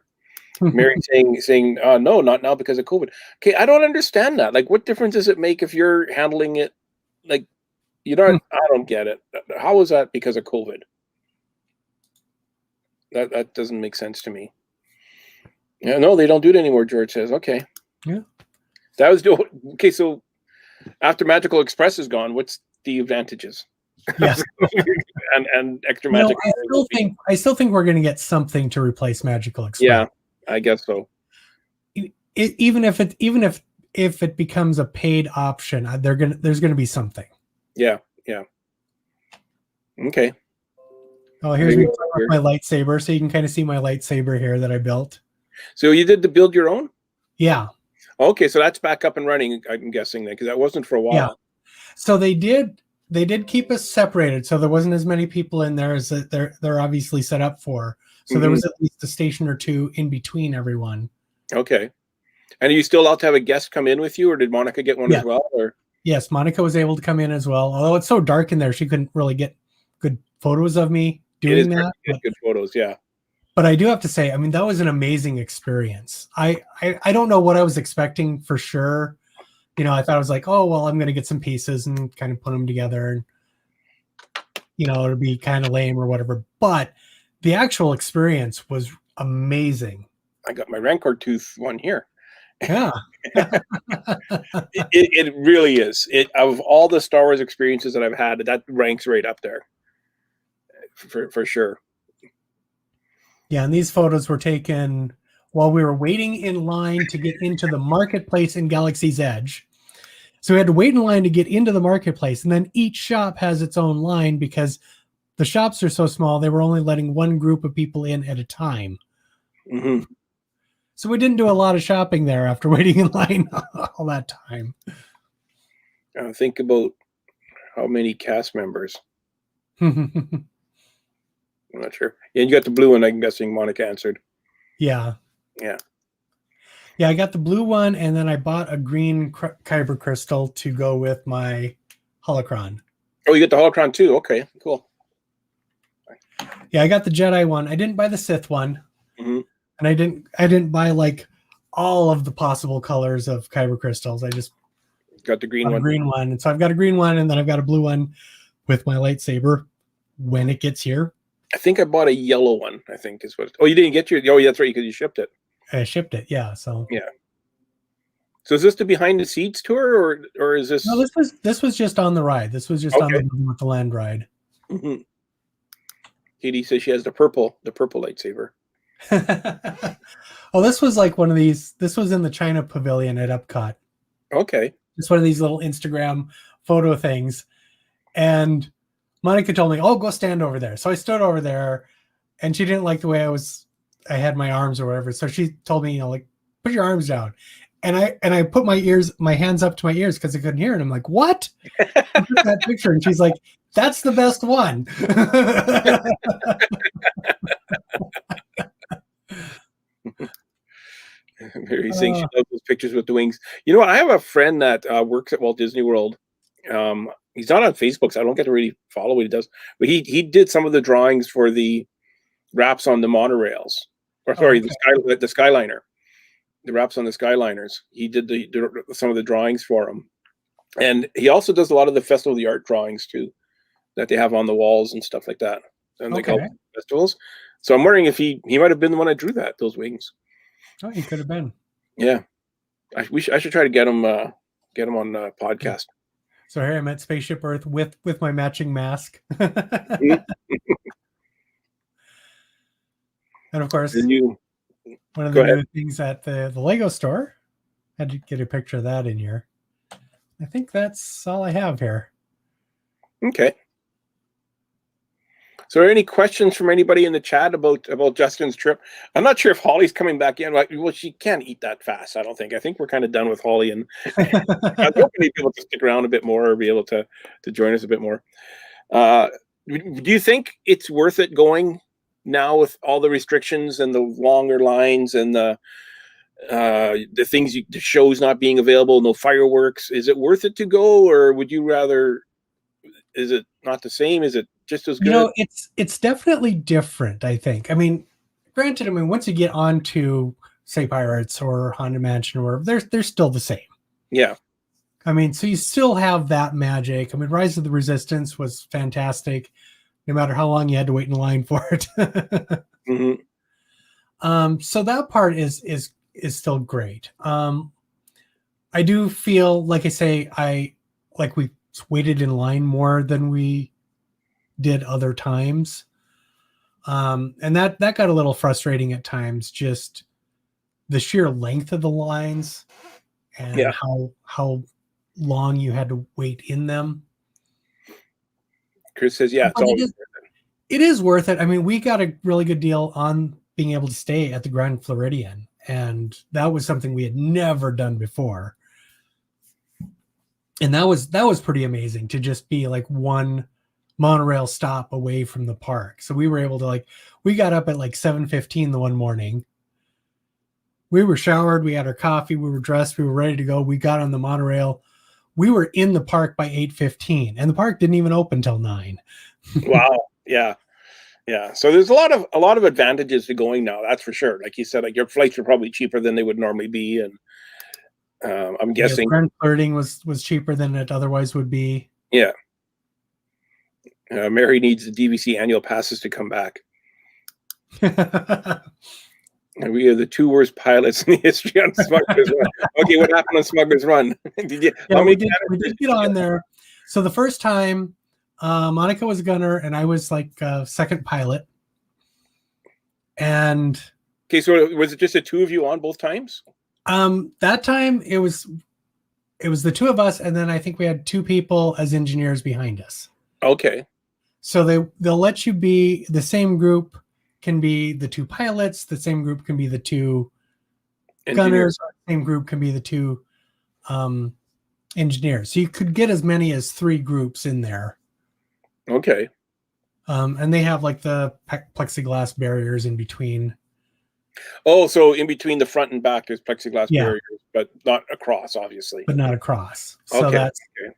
Mary saying, no, not now because of COVID. Okay, I don't understand that. Like, what difference does it make if you're handling it? Like, I don't get it. How is that because of COVID? That doesn't make sense to me. Yeah, no, they don't do it anymore, George says. Okay. Yeah. That was okay, so after Magical Express is gone, what's the advantages? Yeah. and extra magic. I still think we're going to get something to replace Magical Express. Yeah, I guess so. Even if it becomes a paid option, there's going to be something. Yeah. Okay. Oh, here's my lightsaber, so you can kind of see my lightsaber here that I built. So you did the build your own? Yeah. Okay, so that's back up and running. I'm guessing then, because that wasn't for a while. Yeah. So they did keep us separated, so there wasn't as many people in there as they're obviously set up for. So there was at least a station or two in between everyone. Okay. And are you still allowed to have a guest come in with you, or did Monica get one as well? Or yes, Monica was able to come in as well. Although it's so dark in there, she couldn't really get good photos of me doing that. Good photos, yeah. But I do have to say, I mean, that was an amazing experience. I don't know what I was expecting for sure. I thought I was like, oh, well, I'm going to get some pieces and kind of put them together and, it'll be kind of lame or whatever. But the actual experience was amazing. I got my Rancor tooth one here. Yeah. it really is. Of all the Star Wars experiences that I've had, that ranks right up there. For sure. Yeah, and these photos were taken while we were waiting in line to get into the marketplace in Galaxy's Edge. So we had to wait in line to get into the marketplace, and then each shop has its own line because the shops are so small, they were only letting one group of people in at a time. Mm-hmm. So we didn't do a lot of shopping there after waiting in line all that time. Think about how many cast members. I'm not sure. Yeah, you got the blue one. I'm guessing Monica answered. Yeah, I got the blue one, and then I bought a green kyber crystal to go with my holocron. Oh, you got the holocron too? Okay, cool. Yeah, I got the Jedi one. I didn't buy the Sith one, and I didn't buy like all of the possible colors of kyber crystals. I just got the green one. Green one, and so I've got a green one, and then I've got a blue one with my lightsaber when it gets here. I think I bought a yellow one. I think is what. Oh, you didn't get your. Oh, yeah, that's right, because you shipped it. I shipped it. Yeah. So. Yeah. So is this the behind the seats tour, or is this? No, this was just on the ride. This was just on the land ride. Mm-hmm. Katie says she has the purple lightsaber. Oh, this was like one of these. This was in the China Pavilion at Epcot. Okay. It's one of these little Instagram photo things, and Monica told me, "Oh, go stand over there." So I stood over there, and she didn't like the way I had my arms or whatever. So she told me, like, put your arms down. I put my hands up to my ears because I couldn't hear it. I'm like, what? I took that picture, and she's like, that's the best one. Mary saying she loves those pictures with the wings. You know, I have a friend that works at Walt Disney World. He's not on Facebook, so I don't get to really follow what he does. But he did some of the drawings for the wraps on the monorails. Or sorry, okay. the Skyliner. The wraps on the Skyliners. He did some of the drawings for them. And he also does a lot of the Festival of the Art drawings too, that they have on the walls and stuff like that. And they call festivals. So I'm wondering if he might have been the one that drew those wings. Oh, he could have been. Yeah. I should try to get him on podcast. So here I'm at Spaceship Earth with my matching mask. And of course, one of the new things at the Lego store, had to get a picture of that in here. I think that's all I have here. Okay. So are there any questions from anybody in the chat about Justin's trip? I'm not sure if Holly's coming back in. Well, she can't eat that fast, I don't think. I think we're kind of done with Holly, and I'm hoping to be able to stick around a bit more or be able to join us a bit more. Do you think it's worth it going now with all the restrictions and the longer lines and the things, the shows not being available, no fireworks? Is it worth it to go, or would you rather? Is it not the same? Is it just as good? You know, it's definitely different, I think. I mean, granted, once you get onto, say, Pirates or Haunted Mansion or whatever, they're still the same. Yeah. I mean, so you still have that magic. I mean, Rise of the Resistance was fantastic, no matter how long you had to wait in line for it. Mm-hmm. So that part is still great. I do feel, like I say, we waited in line more than we did other times. And that got a little frustrating at times, just the sheer length of the lines and how long you had to wait in them. Chris says, yeah, it is worth it. I mean, we got a really good deal on being able to stay at the Grand Floridian, and that was something we had never done before. And that was pretty amazing to just be like one monorail stop away from the park. So we were able to we got up at 7:15 the one morning. We were showered, we had our coffee, we were dressed, we were ready to go. We got on the monorail. We were in the park by 8:15, and the park didn't even open till 9. Wow. Yeah. Yeah. So there's a lot of advantages to going now. That's for sure. Like you said, your flights are probably cheaper than they would normally be. And I'm guessing Grand Flirting was cheaper than it otherwise would be. Yeah. Mary needs the DVC annual passes to come back. And we are the 2 worst pilots in the history on Smuggler's Run. Okay, what happened on Smuggler's Run? We did get on there. So the first time, Monica was a gunner, and I was second pilot. And okay, so was it just the 2 of you on both times? That time it was the 2 of us, and then I think we had 2 people as engineers behind us. Okay. So they'll let you be the same group. Can be the 2 pilots, the same group can be the 2 gunners, the same group can be the 2 engineers. So you could get as many as 3 groups in there. Okay. And they have the plexiglass barriers in between. Oh, so in between the front and back there's plexiglass barriers, but not across, obviously. But not across. So okay. that's okay.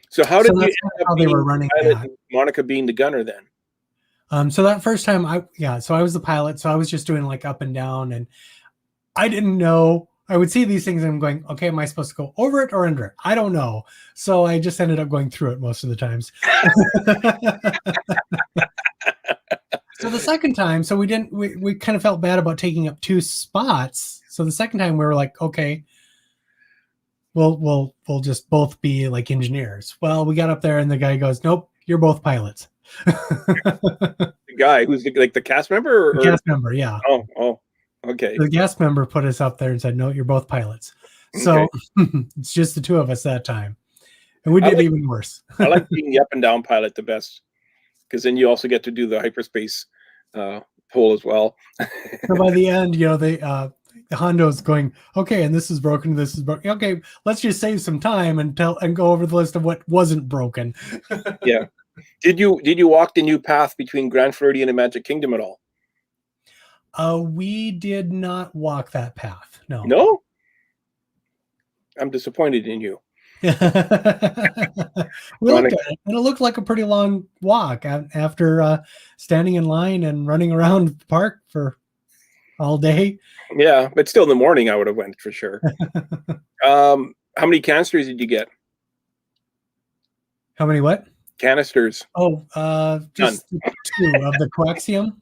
So how did they were running that? Monica being the gunner then? So that first time so I was the pilot, so I was just doing up and down, and I didn't know. I would see these things and I'm going, okay, am I supposed to go over it or under it? I don't know. So I just ended up going through it most of the times. So the second time, so we kind of felt bad about taking up 2 spots. So the second time we were like, okay, we'll just both be engineers. Well, we got up there and the guy goes, nope, you're both pilots. The guy who's the cast member? The cast member, yeah. Oh, okay. The cast member put us up there and said, no, you're both pilots. So it's just the 2 of us that time. And we did even worse. I like being the up and down pilot the best, because then you also get to do the hyperspace pull as well. So by the end, Hondo's going, okay, and this is broken, this is broken. Okay, let's just save some time and go over the list of what wasn't broken. Yeah. Did you walk the new path between Grand Floridian and Magic Kingdom at all? We did not walk that path. No. No? I'm disappointed in you. We looked at it, and it looked like a pretty long walk after standing in line and running around the park for all day. Yeah, but still in the morning I would have went for sure. How many canisters did you get? How many what? Canisters. Oh, just 2 of the coaxium.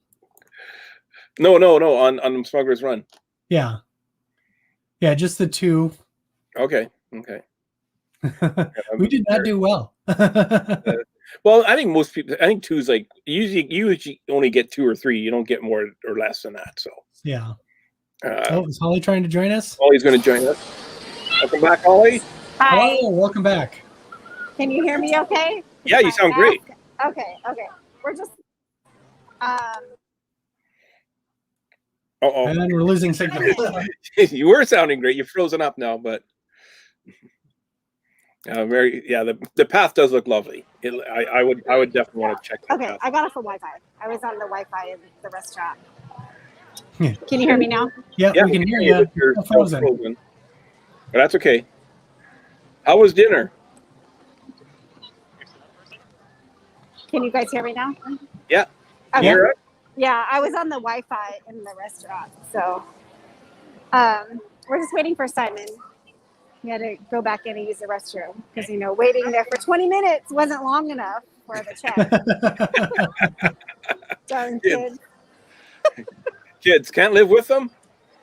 No, on Smuggler's Run. Yeah, just the 2. Okay. We did not do well. Well, I think most people. I think 2 is like usually only get 2 or 3. You don't get more or less than that. So Yeah. Is Holly trying to join us? Holly's going to join us. Welcome back, Holly. Hi. Oh, welcome back. Can you hear me okay? Yeah, you sound great. Okay. We're just Uh-oh. And we're losing signal. You were sounding great. You're frozen up now, but the path does look lovely. I would definitely want to check that okay. path. I got it for Wi-Fi. I was on the Wi-Fi in the restaurant. Yeah. Can you hear me now? Yeah, we can hear you. You're Still still frozen. frozen. But that's okay. How was dinner? Can you guys hear me now? Yeah. Okay. You hear it? Yeah, I was on the Wi-Fi in the restaurant, so we're just waiting for Simon. He had to go back in and use the restroom because waiting there for 20 minutes wasn't long enough for the check. Darn kid. Kids can't live with them.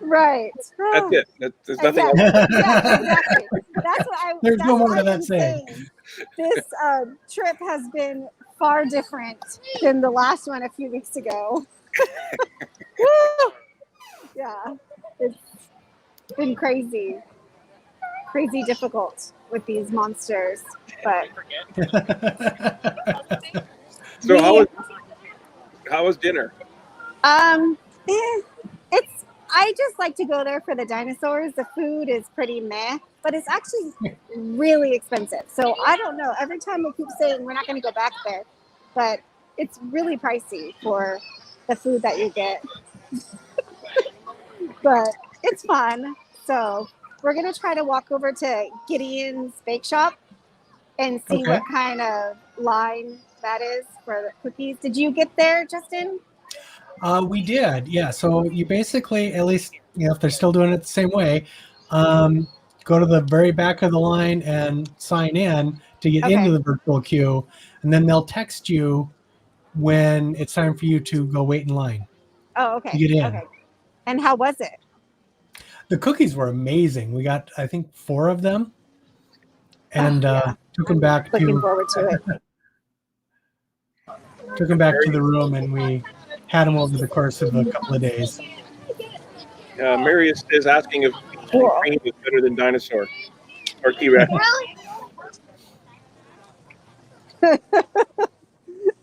Right. That's it. There's nothing else. Yeah, exactly. That's what There's no more what to that I'm saying. This trip has been far different than the last one a few weeks ago. Yeah, it's been crazy difficult with these monsters. But So how was dinner? It's I just like to go there for the dinosaurs. The food is pretty meh, but it's actually really expensive. So I don't know. Every time we keep saying we're not going to go back there, but it's really pricey for the food that you get. But it's fun. So we're going to try to walk over to Gideon's Bake Shop and see what kind of line that is for the cookies. Did you get there, Justin? We did, yeah. So you basically, at least if they're still doing it the same way, go to the very back of the line and sign in to get into the virtual queue, and then they'll text you when it's time for you to go wait in line. Oh, okay. To get in. Okay. And how was it? The cookies were amazing. We got, I think, 4 of them, and took them back Looking forward to it. Took them back to the room, and we had them over the course of a couple of days. Mary is asking if cream is better than dinosaur or T-Rex.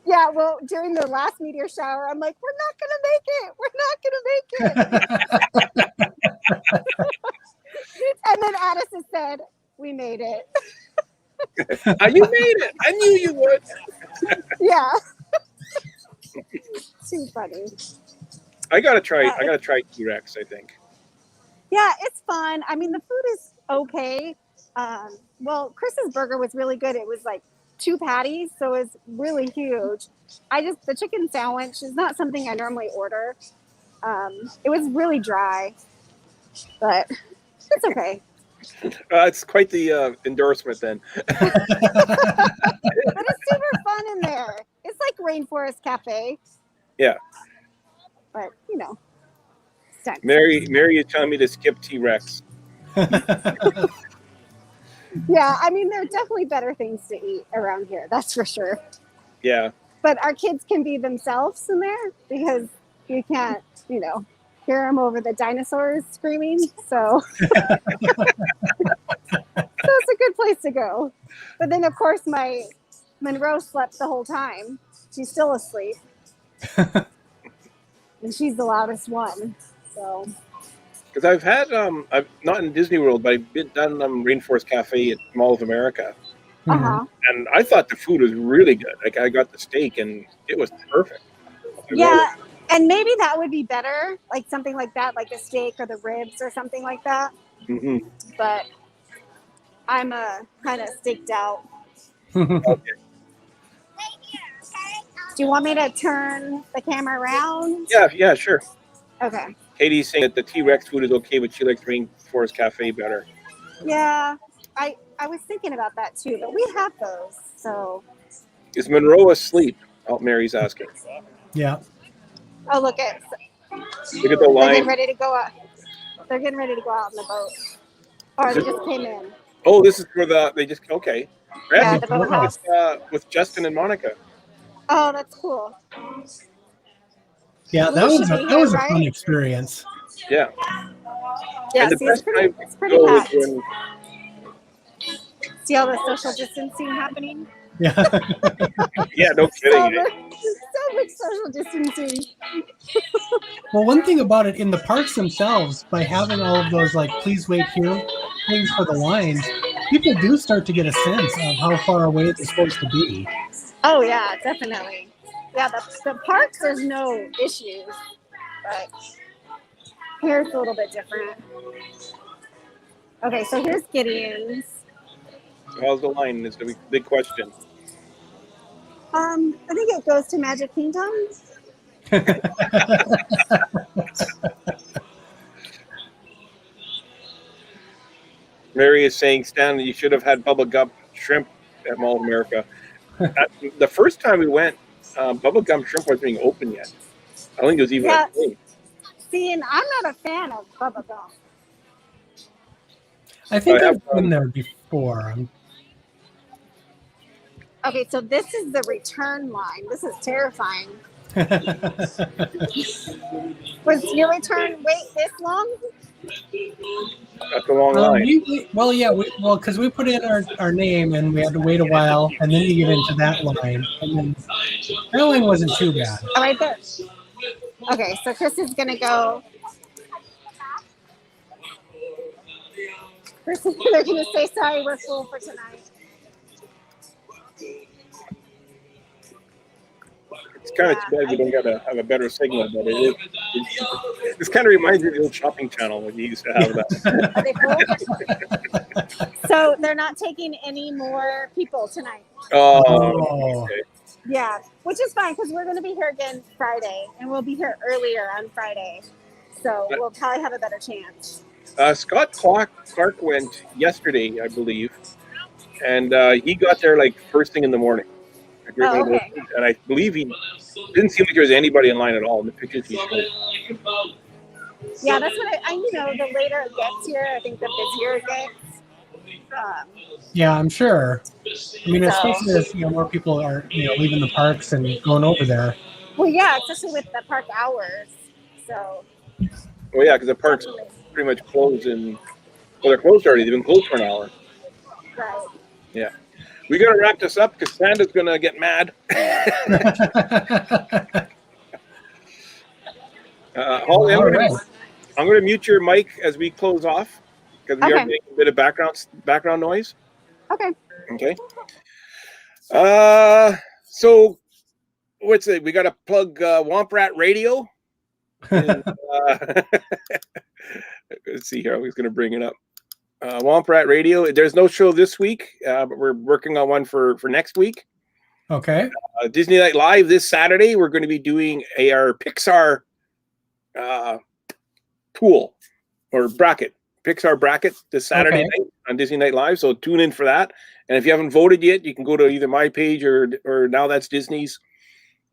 Yeah, well, during the last meteor shower, I'm like, we're not going to make it. And then Addison said, we made it. You made it. I knew you would. Yeah. Too funny. I gotta try T-Rex, I think. Yeah, it's fun. I mean, the food is okay. Well, Chris's burger was really good. It was like 2 patties, so it's really huge. The chicken sandwich is not something I normally order. It was really dry, but it's okay. It's quite the endorsement then. But it's super fun in there. It's like Rainforest Cafe. Yeah. But stunts. Mary is telling me to skip T-Rex. Yeah, I mean, there are definitely better things to eat around here. That's for sure. Yeah. But our kids can be themselves in there because you can't, hear them over the dinosaurs screaming. So, so it's a good place to go. But then, of course, my Monroe slept the whole time. She's still asleep. And she's the loudest one. So Because I've had I've not in Disney World, but I've been done Rainforest Cafe at Mall of America, Uh-huh. and I thought the food was really good. Like I got the steak, and it was perfect. I love Yeah, and maybe that would be better, like something like that, like a steak or the ribs or something like that. it. Hmm. But I'm kind of staked out. Do you want me to turn the camera around? Yeah, sure. Okay. Katie's saying that the T-Rex food is okay, but she likes Rainforest Cafe better. Yeah, I was thinking about that too, but we have those, so. Is Monroe asleep? Oh, Mary's asking. Yeah. Oh, look at Look at the they're line. getting ready to go out. They're getting ready to go out in the boat, or they just came in. Oh, this is for they just okay. They're Yeah, actually the boathouse. with Justin and Monica. Oh, that's cool. Yeah, that We was should a be that was a here, fun right? experience. Yeah. Yeah, And the see, best time it's to pretty go is packed. when See all the social distancing happening? Yeah. no kidding. So much social distancing. Well, one thing about it in the parks themselves, by having all of those like "please wait here" things for the lines, people do start to get a sense of how far away they're supposed to be. Oh yeah, definitely. Yeah, the parks there's no issues, but here's a little bit different. Okay, so here's Gideon's. How's the line? Is the big question. I think it goes to Magic Kingdom. Mary is saying, Stan, you should have had Bubba Gump shrimp at Mall of America. The first time we went, Bubba Gump shrimp wasn't even open yet. I don't think it was even Yeah. a thing. See, and I'm not a fan of Bubba Gump. I think I I've have, been there before. Okay, so this is the return line. This is terrifying. Was your return wait this long? That's a long line. Because we put in our name and we had to wait a while, and then you get into that line, and then that line wasn't too bad. Oh, right there. Okay, so Chris is gonna go. They're gonna say sorry, we're full for tonight. It's kind of too bad we don't have a better signal, but this kind of reminds me of the old shopping channel when you used to have that. Are they full? So they're not taking any more people tonight. Oh, okay. Yeah, which is fine because we're gonna be here again Friday, and we'll be here earlier on Friday, so we'll probably have a better chance. Scott Clark went yesterday, I believe, and he got there like first thing in the morning. Oh, okay. And I believe he didn't seem like there was anybody in line at all in the pictures he showed. Yeah, that's what I the later it gets here, I think the busier it gets. Yeah, I'm sure. I mean, especially as more people are leaving the parks and going over there. Well, yeah, especially with the park hours. So. Well, yeah, because the park's pretty much closed they're closed already. They've been closed for an hour. Right. Yeah. We got to wrap this up because Santa's going to get mad. I'm going to mute your mic as we close off because we are making a bit of background noise. Okay. Okay. So what's it? We got to plug Womp Rat Radio. And, let's see here. I was going to bring it up. Womp Rat Radio. There's no show this week, but we're working on one for next week. Okay. Disney Night Live this Saturday. We're going to be doing our Pixar pool or bracket. Pixar bracket this Saturday night on Disney Night Live. So tune in for that. And if you haven't voted yet, you can go to either my page or Now That's Disney's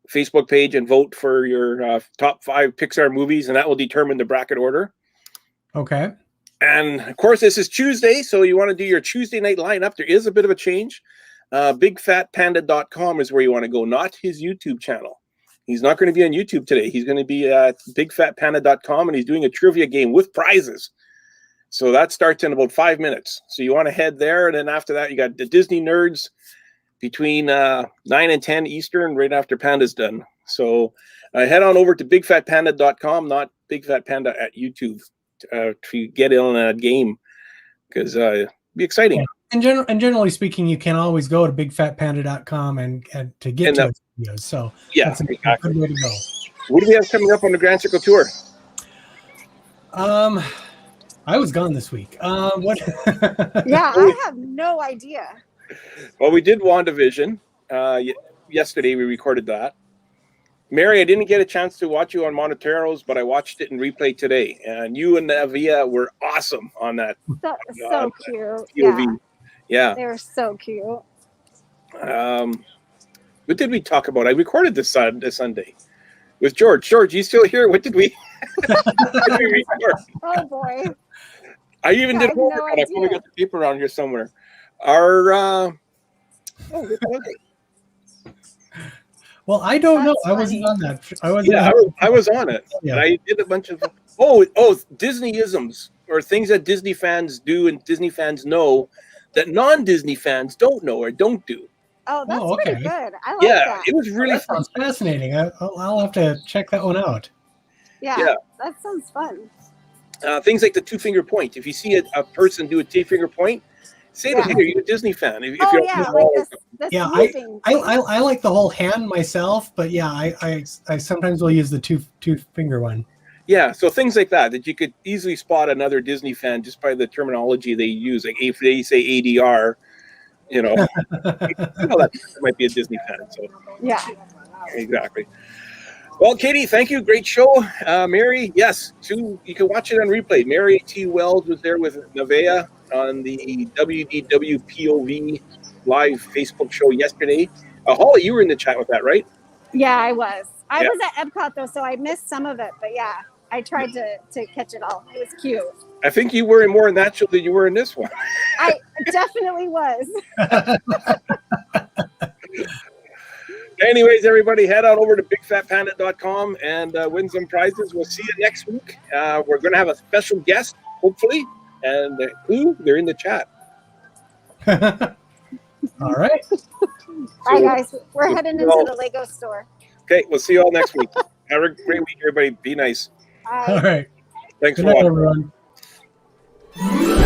Facebook page and vote for your top 5 Pixar movies, and that will determine the bracket order. Okay. And of course, this is Tuesday, so you want to do your Tuesday night lineup. There is a bit of a change. BigFatPanda.com is where you want to go, not his YouTube channel. He's not going to be on YouTube today. He's going to be at BigFatPanda.com, and he's doing a trivia game with prizes. So that starts in about 5 minutes. So you want to head there, and then after that, you got the Disney Nerds between 9 and 10 Eastern, right after Panda's done. So head on over to BigFatPanda.com, not BigFatPanda at YouTube. to get in on that game because it'd be exciting. Yeah. And generally speaking, you can always go to bigfatpanda.com and to get to its videos. So that's a good way to go. What do we have coming up on the Grand Circle Tour? I was gone this week. What? Yeah, I have no idea. Well, we did WandaVision. Yesterday we recorded that. Mary, I didn't get a chance to watch you on Monteros, but I watched it in replay today. And you and Navia were awesome on that. So cute. POV. Yeah. They were so cute. What did we talk about? I recorded this Sunday with George. George, you still here? What did we, record? Oh, boy. I even did homework. I probably got the paper around here somewhere. Well, I don't know. I wasn't on that. I was on it. Yeah. And I did a bunch of Disney-isms or things that Disney fans do and Disney fans know that non-Disney fans don't know or don't do. Oh, that's pretty good. I like that. It was really fun. Sounds fascinating. I'll have to check that one out. Yeah. That sounds fun. Things like the two-finger point. If you see a person do a two-finger point, say to them, "Hey, you're a Disney fan." I like the whole hand myself, but I sometimes will use the two-finger one. Yeah, so things like that you could easily spot another Disney fan just by the terminology they use. Like if they say ADR, that might be a Disney fan. So yeah, exactly. Well, Katie, thank you. Great show. Mary, yes, you can watch it on replay. Mary T. Wells was there with Nevaeh on the WDW POV live Facebook show yesterday. Holly, you were in the chat with that, right? Yeah, I was. I was at Epcot though, so I missed some of it. But yeah, I tried to catch it all. It was cute. I think you were more in that show than you were in this one. I definitely was. Anyways, everybody, head on over to bigfatpanda.com and win some prizes. We'll see you next week. We're going to have a special guest, hopefully. And they're in the chat. All right. Bye, guys. We're heading into the Lego store. Okay, we'll see you all next week. Have a great week, everybody. Be nice. Bye. All right. Thanks Good for night, watching. everyone.